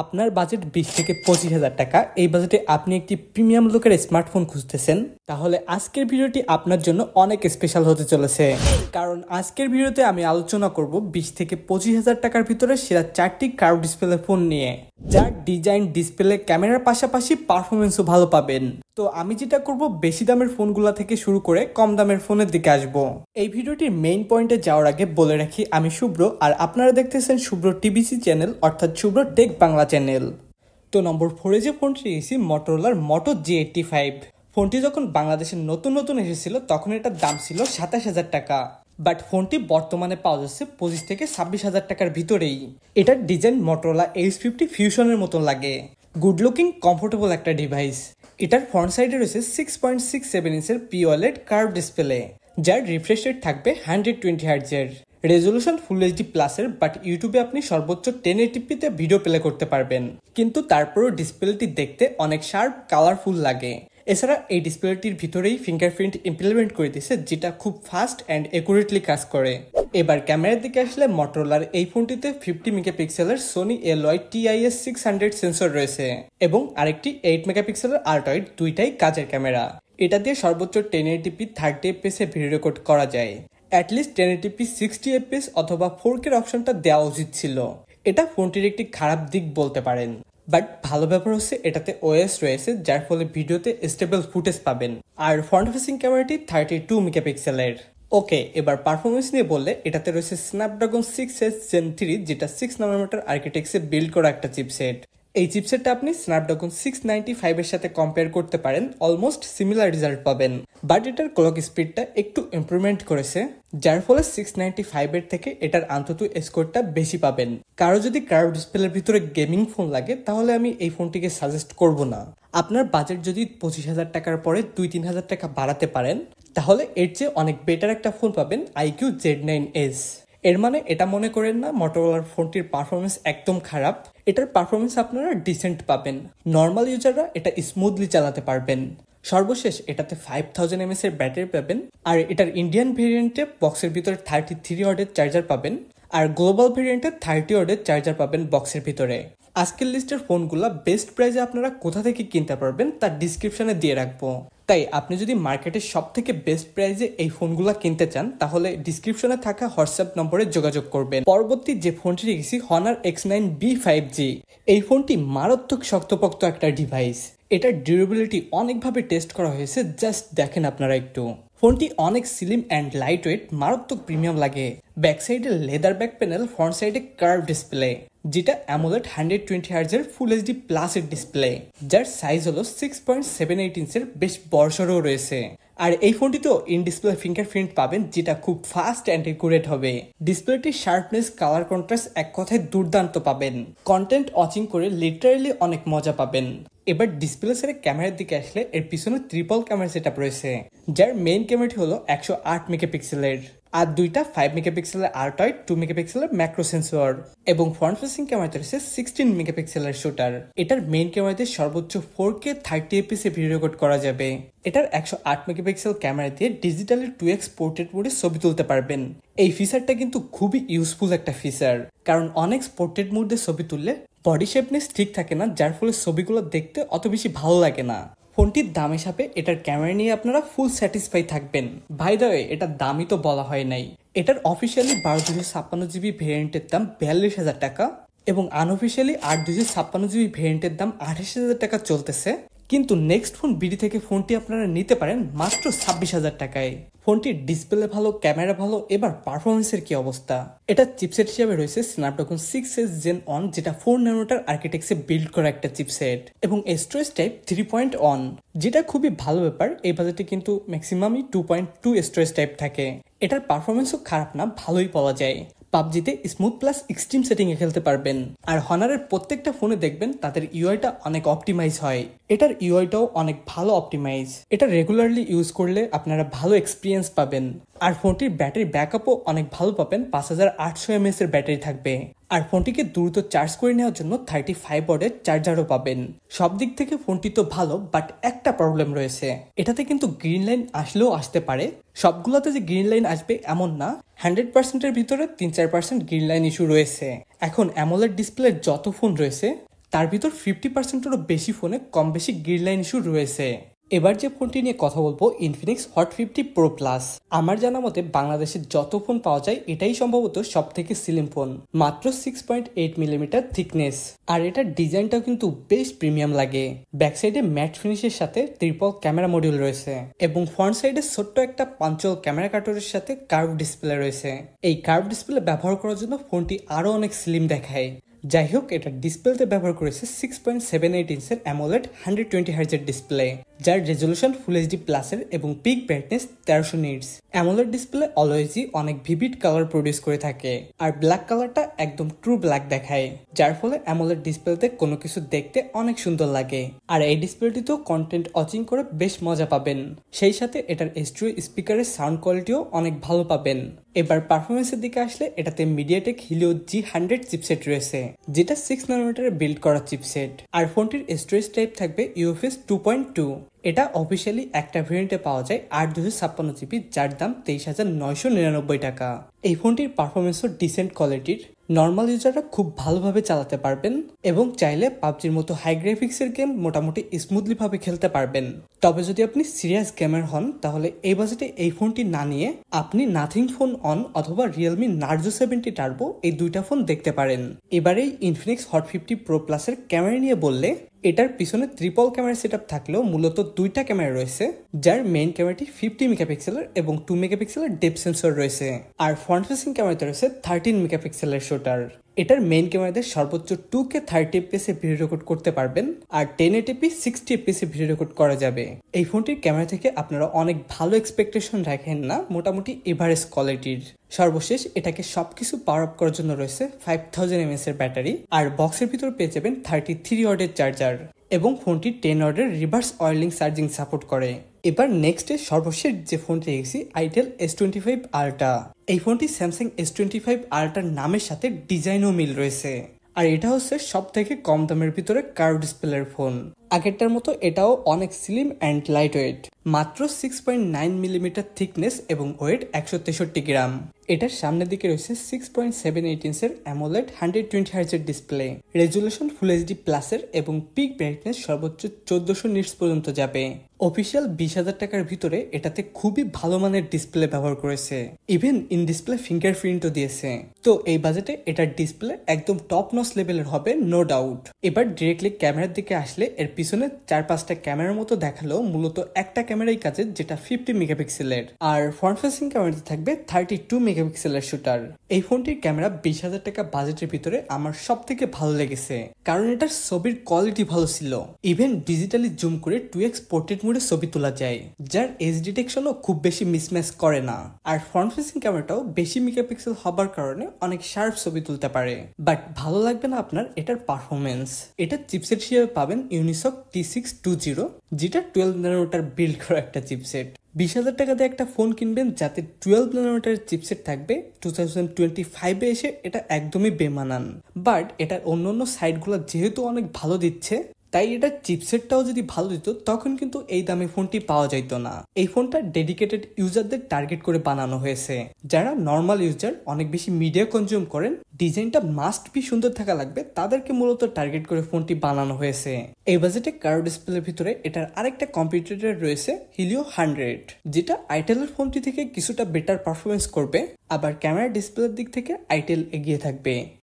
আপনার বাজেট 20 থেকে 25,000 টাকা। এই বাজেটে আপনি একটি প্রিমিয়াম লুকের স্মার্টফোন খুঁজতেছেন, তাহলে আজকের ভিডিওটি আপনার জন্য অনেক স্পেশাল হতে চলেছে। কারণ আজকের ভিডিওতে আমি আলোচনা করব 20 থেকে 25,000 টাকার ভিতরে সেরা 4টি কার্ভ ডিসপ্লে ফোন নিয়ে, যার ডিজাইন, ডিসপ্লে, ক্যামেরার পাশাপাশি পারফরমেন্সও ভালো পাবেন। তো আমি যেটা করব, বেশি দামের ফোনগুলো থেকে শুরু করে কম দামের ফোনের দিকে আসবো। এই ভিডিওটির মেইন পয়েন্টে যাওয়ার আগে বলে রাখি, আমি শুভ্র, আর আপনারা দেখতেছেন শুভ্র টিবিসি চ্যানেল, অর্থাৎ শুভ্র টেক বাংলা চ্যানেল। তো নম্বর 4-এ যে ফোনটি নিয়েছি, মটোরোলার মোটো G85। ফোনটি যখন বাংলাদেশে নতুন এসেছিল তখন এটার দাম ছিল 27,000 টাকা, বাট ফোনটি বর্তমানে পাওয়া যাচ্ছে 25 থেকে 26,000 টাকার ভিতরেই। এটার ডিজাইন মটোরোলা H50 ফিউশনের মতন লাগে। গুড লুকিং, কমফোর্টেবল একটা ডিভাইস। এটার ফ্রন্ট সাইডে রয়েছে 6.67 ইঞ্চের পিওএলইডি কার্ভ ডিসপ্লে, যার রিফ্রেশ রেট থাকবে 120 হার্টজের। রেজলিউশন ফুল এইচডি প্লাসের, বাট ইউটিউবে আপনি সর্বোচ্চ 1080p-তে ভিডিও প্লে করতে পারবেন, কিন্তু তারপরও ডিসপ্লেটি দেখতে অনেক শার্প, কালারফুল লাগে। এছাড়া এই ডিসপ্লেটির ভিতরেই ফিঙ্গারপ্রিন্ট ইমপ্লিমেন্ট করে দিয়েছে, যেটা খুব ফাস্ট অ্যান্ড অ্যাকুরেটলি কাজ করে। এবার ক্যামেরার দিকে আসলে, মটোরোলার এই ফোনটিতে 50 মেগাপিক্সেলের সোনি এলওয়াই TIS600 সেন্সর রয়েছে এবং আরেকটি 8 মেগাপিক্সেলের আল্ট্রাওয়াইড, দুইটাই কাজের ক্যামেরা। এটা দিয়ে সর্বোচ্চ 1080p 30 fps এ ভিডিও রেকর্ড করা যায়। অ্যাটলিস্ট 1080p 60 fps অথবা 4K অপশনটা দেওয়া উচিত ছিল। এটা ফোনটির একটি খারাপ দিক বলতে পারেন, বাট ভালো ব্যাপার হচ্ছে এটাতে OS রয়েছে, যার ফলে ভিডিওতে স্টেবল ফুটেজ পাবেন। আর ফ্রন্ট ফেসিং ক্যামেরাটি 32 মেগাপিক্সেলের। ওকে, এবার পারফরমেন্স নিয়ে বললে, এটাতে রয়েছে স্ন্যাপড্রাগন 6S Gen 3, যেটা 6 নানোমিটার আর্কিটেকচারে বিল্ড করা একটা চিপসেট। এই চিপসেটটা আপনি স্ন্যাপড্রাগন 695 এর সাথে কম্পেয়ার করতে পারেন, অলমোস্ট সিমিলার রেজাল্ট পাবেন। বাট এটার ক্লক স্পিডটা একটু ইমপ্রুভমেন্ট করেছে, যার ফলে 695 এর থেকে এটার আন্তত স্কোরটা বেশি পাবেন। কারো যদি কার্ভ ডিসপ্লের ভিতরে গেমিং ফোন লাগে, তাহলে আমি এই ফোনটিকে সাজেস্ট করব না। আপনার বাজেট যদি 25,000 টাকার পরে 2-3,000 টাকা বাড়াতে পারেন, তাহলে এর চেয়ে অনেক বেটার একটা ফোন পাবেন, IQ Z9s। এর মানে এটা মনে করেন না মটোরোলার ফোনটির পারফরমেন্স একদম খারাপ। এটার পারফরমেন্স আপনারা ডিসেন্ট পাবেন, নর্মাল ইউজাররা এটা স্মুথলি চালাতে পারবেন। সর্বশেষ এটাতে 5000 mAh এর ব্যাটারি পাবেন, আর এটার ইন্ডিয়ান ভেরিয়েন্টে বক্সের ভিতরে 33 ওয়াটের চার্জার পাবেন, আর গ্লোবাল ভেরিয়েন্টে 30 ওয়াটের চার্জার পাবেন বক্সের ভিতরে। আজকের লিস্টের ফোনগুলো বেস্ট প্রাইসে আপনারা কোথা থেকে কিনতে পারবেন তার ডিসক্রিপশনে দিয়ে রাখবো। তাই আপনি যদি মার্কেটের সব থেকে বেস্ট প্রাইসে এই ফোনগুলো কিনতে চান, তাহলে ডিসক্রিপশনে থাকা হোয়াটসঅ্যাপ নম্বরে যোগাযোগ করবেন। পরবর্তী যে ফোনটি রেখেছি, Honor X9B 5G। এই ফোনটি মারাত্মক শক্তপোক্ত একটা ডিভাইস। এটার ডিউরেবিলিটি অনেকভাবে টেস্ট করা হয়েছে, জাস্ট দেখেন আপনারা একটু। ফোনটি অনেক স্লিম অ্যান্ড লাইট ওয়েট, মারাত্মক প্রিমিয়াম লাগে। ব্যাক সাইডে লেদার ব্যাক প্যানেল, ফ্রন্ট সাইডে কার্ভ ডিসপ্লে, যেটা AMOLED 120 হার্টজের ফুল এইচডি প্লাসের ডিসপ্লে, যার সাইজ হলো 6.78 ইঞ্চের, বেশ বড়সড়ও রয়েছে। আর এই ফোনটিতেও ইন ডিসপ্লে ফিঙ্গারপ্রিন্ট পাবেন, যেটা খুব ফাস্ট অ্যান্ড একুরেট হবে। ডিসপ্লেটির শার্পনেস, কালার কন্ট্রাস্ট এক কথায় দুর্দান্ত পাবেন। কন্টেন্ট ওয়াচিং করে লিটারালি অনেক মজা পাবেন। এবার ডিসপ্লে সেরে ক্যামেরার দিকে আসলে, এর পিছনে ট্রিপল ক্যামেরা সেটআপ রয়েছে, যার মেইন ক্যামেরাটি হলো 108 মেগাপিক্সেলের, আর দুইটা 5 মেগাপিক্সেলের আল্ট্রাওয়াইড, 2 মেগাপিক্সেলের ম্যাক্রো সেন্সর, এবং ফ্রন্ট ফেসিং ক্যামেরাতে রয়েছে 16 মেগাপিক্সেলের শুটার। এটার মেইন ক্যামেরাতে সর্বোচ্চ 4K 30 fps এ ভিডিও রেকর্ড করা যাবে। এটার 108 মেগাপিক্সেল ক্যামেরা দিয়ে ডিজিটালি 2x পোর্ট্রেট মোডে ছবি তুলতে পারবেন। এই ফিচারটা কিন্তু খুবই ইউজফুল একটা ফিচার, কারণ অনেক পোর্ট্রেট মোডে ছবি তুললে বডি শেপনেস ঠিক থাকে না, যার ফলে ছবিগুলো দেখতে অত বেশি ভালো লাগে না। ফোনটির দাম হিসাবে এটার ক্যামেরা নিয়ে আপনারা ফুল স্যাটিসফাই থাকবেন। বাই দ্য ওয়ে, এটার দামই তো বলা হয় নাই। এটার অফিসিয়ালি 12/256GB ভেরিয়েন্টের দাম 42,000 টাকা, এবং আনঅফিসিয়ালি 8/256GB ভেরিয়েন্টের দাম 28,000 টাকা চলতেছে। কিন্তু নেক্সট ফোন বিডি থেকে ফোনটি আপনারা নিতে পারেন মাত্র 26,000 টাকায়। ফোনটির ডিসপ্লে ভালো, ক্যামেরা ভালো, এবার পারফরমেন্সের কি অবস্থা? এটা চিপসেট হিসেবে রয়েছে স্ন্যাপড্রাগন 6S Gen 1, যেটা 4 ন্যানোমিটার আর্কিটেকচারে বিল্ড করা একটা চিপসেট, এবং স্টোরেজ টাইপ 3.1, যেটা খুবই ভালো ব্যাপার। এই বাজেটে কিন্তু ম্যাক্সিমামই 2.2 স্টোরেজ টাইপ থাকে। এটার পারফরমেন্সও খারাপ না, ভালোই পাওয়া যায়। পাবজিতে স্মুথ প্লাস এক্সট্রিম সেটিং এ খেলতে পারবেন। আর হনারের প্রত্যেকটা ফোনে দেখবেন তাদের ইউআইটা অনেক অপটিমাইজ হয়। এটার ইউআইটাও অনেক ভালো অপটিমাইজ। এটা রেগুলারলি ইউজ করলে আপনারা ভালো এক্সপিরিয়েন্স পাবেন। আর ফোনটির ব্যাটারি ব্যাকআপও অনেক ভালো পাবেন, 5800 mAh এর ব্যাটারি থাকবে। আর ফোনটিকে দ্রুত চার্জ করে নেওয়ার জন্য 35 ওয়াটের চার্জারও পাবেন। সব দিক থেকে ফোনটি তো ভালো, বাট একটা প্রবলেম রয়েছে। এটাতে কিন্তু গ্রিন লাইন আসলেও আসতে পারে। সবগুলোতে যে গ্রিন লাইন আসবে এমন না, 100%-এর ভিতরে 3-4% গ্রিন লাইন ইস্যু রয়েছে। এখন AMOLED ডিসপ্লে যত ফোন রয়েছে, তার ভিতর 50%-এরও বেশি ফোনে কম বেশি গ্রিন লাইন ইস্যু রয়েছে। এবার যে ফোনটি নিয়ে কথা বলবো ইনফিনিক্স হট 50 প্রো প্লাস। আমার জানা মতে বাংলাদেশে যত ফোন পাওয়া যায় এটাই সম্ভবত সব থেকে স্লিম ফোন, মাত্র 6.8 মিলিমিটার থিকনেস। আর এটার ডিজাইনটাও কিন্তু বেশ প্রিমিয়াম লাগে। ব্যাক সাইডে ম্যাট ফিনিশের সাথে ট্রিপল ক্যামেরা মডিউল রয়েছে এবং ফ্রন্ট সাইডে ছোট্ট একটা পাঞ্চল ক্যামেরা কাটারের সাথে কার্ভ ডিসপ্লে রয়েছে। এই কার্ভ ডিসপ্লে ব্যবহার করার জন্য ফোনটি আরো অনেক স্লিম দেখায়। যাই হোক, এটা ডিসপ্লেতে ব্যবহার করেছে 6.78 ইঞ্চের অ্যামোলেড 120 হার্জের ডিসপ্লে, যার রেজলিউশন ফুল এইচডি প্লাসের এবং peak brightness 1300 nits. AMOLED display অলওয়েজই অনেক ভিভিড কালার প্রডিউস করে থাকে, আর ব্ল্যাক কালারটা একদম ট্রু ব্ল্যাক দেখায়, যার ফলে অ্যামোলেড ডিসপ্লেতে কোনো কিছু দেখতে অনেক সুন্দর লাগে। আর এই ডিসপ্লেটিতেও কন্টেন্ট ওয়াচিং করে বেশ মজা পাবেন। সেই সাথে এটার স্টুডিও স্পিকারের সাউন্ড কোয়ালিটিও অনেক ভালো পাবেন। এবার পারফরমেন্সের দিকে আসলে এটাতে মিডিয়াটেক হিলিও G100 চিপসেট রয়েছে, যেটা 6 ন্যানোমিটারে বিল্ড করা চিপসেট। আর ফোনটির স্টোরেজ টাইপ থাকবে UFS 2.2। এটা অফিসিয়ালি একটা ভেরিয়েন্টে পাওয়া যায় 8/256 জিবি, যার দাম 23,999 টাকা। এই ফোনটির পারফরমেন্সও ডিসেন্ট কোয়ালিটির। নর্মাল ইউজাররা খুব ভালোভাবে চালাতে পারবেন এবং চাইলে পাবজির মতো হাই গ্রাফিক্সের গেম মোটামুটি স্মুথলি ভাবে খেলতে পারবেন। তবে যদি আপনি সিরিয়াস গেমার হন তাহলে এই বাজেটে এই ফোনটি না নিয়ে আপনি নাথিং ফোন অন অথবা রিয়েলমি নার্জো 70 টার্বো এই দুইটা ফোন দেখতে পারেন। এবারে ইনফিনিক্স হট 50 প্রো প্লাসের ক্যামেরা নিয়ে বললে এটার পিছনে ট্রিপল ক্যামেরা সেটআপ থাকলেও মূলত দুইটা ক্যামেরা রয়েছে, যার মেইন ক্যামেরাটি 50 মেগাপিক্সেলের এবং 2 মেগাপিক্সেলের ডেপথ সেন্সর রয়েছে। আর ফ্রন্ট ফেসিং ক্যামেরাতে রয়েছে 13 মেগাপিক্সেলের শুটার। এটার মেইন ক্যামেরাতে সর্বোচ্চ 2K 30 fps এ ভিডিও রেকর্ড করতে পারবেন, আর 1080p 60 fps এ ভিডিও রেকর্ড করা যাবে। এই ফোনটির ক্যামেরা থেকে আপনারা অনেক ভালো এক্সপেকটেশন রাখেন না, মোটামুটি এভারেজ কোয়ালিটির। সর্বশেষ এটাকে সবকিছু পাওয়ার আপ করার জন্য রয়েছে 5000 mAh এর ব্যাটারি, আর বক্সের ভিতর পেয়ে যাবেন 33 ওয়াটের চার্জার এবং ফোনটি 10 ওয়াটের রিভার্স অয়েলিং চার্জিং সাপোর্ট করে। এবার নেক্সট সর্বশেষ যে ফোনটি দেখছি আইটেল S25 আলট্রা। এই ফোনটি স্যামসাং S25 আলট্রার নামের সাথে ডিজাইনও মিল রয়েছে, আর এটা হচ্ছে সব থেকে কম দামের ভিতরে কার্ভ ডিসপ্লের ফোন। আগেরটার মতো এটাও অনেক স্লিম অ্যান্ড লাইট ওয়েট, মাত্র 6.9 মিলিমিটার থিকনেস এবং ওয়েট 163 গ্রাম। এটার সামনের দিকে রয়েছে 6.78 ইঞ্চের অ্যামোলেড 120 হার্জের ডিসপ্লে, রেজুলেশন ফুল এইচডি প্লাসের এবং পিক ব্রাইটনেস সর্বোচ্চ 1400 নিটস পর্যন্ত যাবে। অফিসিয়াল 20,000 টাকার ভিতরে এটাতে খুবই ভালো মানের ডিসপ্লে ব্যবহার করেছে, ইভেন ইন ডিসপ্লে ফিঙ্গারপ্রিন্টও দিয়েছে। তো এই বাজেটে এটার ডিসপ্লে একদম টপ নচ লেভেলের হবে, নো ডাউট। এবার ডিরেক্টলি ক্যামেরার দিকে আসলে এর পিছনে 4-5টা ক্যামেরার মতো দেখালেও মূলত একটা ক্যামেরাই কাজের, যেটা 50 মেগাপিক্সেলের। আর ফ্রন্ট ফেসিং ক্যামেরাতে থাকবে 32 মেগাপিক্সেলের শুটার। এই ফোনটির ক্যামেরা 20,000 টাকা বাজেটের ভিতরে আমার সব থেকে ভালো লেগেছে, কারণ এটার ছবির কোয়ালিটি ভালো ছিল। ইভেন ডিজিটালি জুম করে 2x পোর্ট্রেট মোডে ছবি তোলা যায়, যার এজ ডিটেকশনও খুব বেশি মিসম্যাচ করে না। আর ফ্রন্ট ফেসিং ক্যামেরাটাও বেশি মেগাপিক্সেল হবার কারণে অনেক শার্প ছবি তুলতে পারে। বাট ভালো লাগবে না আপনার এটার পারফরমেন্স। এটা চিপসেট হিসেবে পাবেন ইউনিসক T620, যেটা 12 ন্যানোমিটার বিল্ড করা একটা চিপসেট। 20,000 টাকা দিয়ে একটা ফোন কিনবেন যাতে 12 ন্যানোমিটার চিপসেট থাকবে, 2025-এ এসে এটা একদমই বেমানান। বাট এটার অন্য সাইডগুলো যেহেতু অনেক ভালো দিচ্ছে, তাই এটা চিপসেটটাও যদি ভালো দিত তখন কিন্তু এই দামে ফোনটি পাওয়া যাইত না। এই ফোনটা ডেডিকেটেড ইউজারদের টার্গেট করে বানানো হয়েছে, যারা নর্মাল ইউজার অনেক বেশি মিডিয়া কনজিউম করেন, ডিজাইনটা মাস্ট বি সুন্দর থাকা লাগবে, তাদেরকে মূলত টার্গেট করে ফোনটি বানানো হয়েছে। এই বাজেটে কার্ভ ডিসপ্লের ভিতরে এটার আরেকটা কম্পিটিটর রয়েছে হিলিও 100, যেটা আইটেলের ফোনটি থেকে কিছুটা বেটার পারফরমেন্স করবে, আবার ক্যামেরা ডিসপ্লের দিক থেকে আইটেল এগিয়ে থাকবে।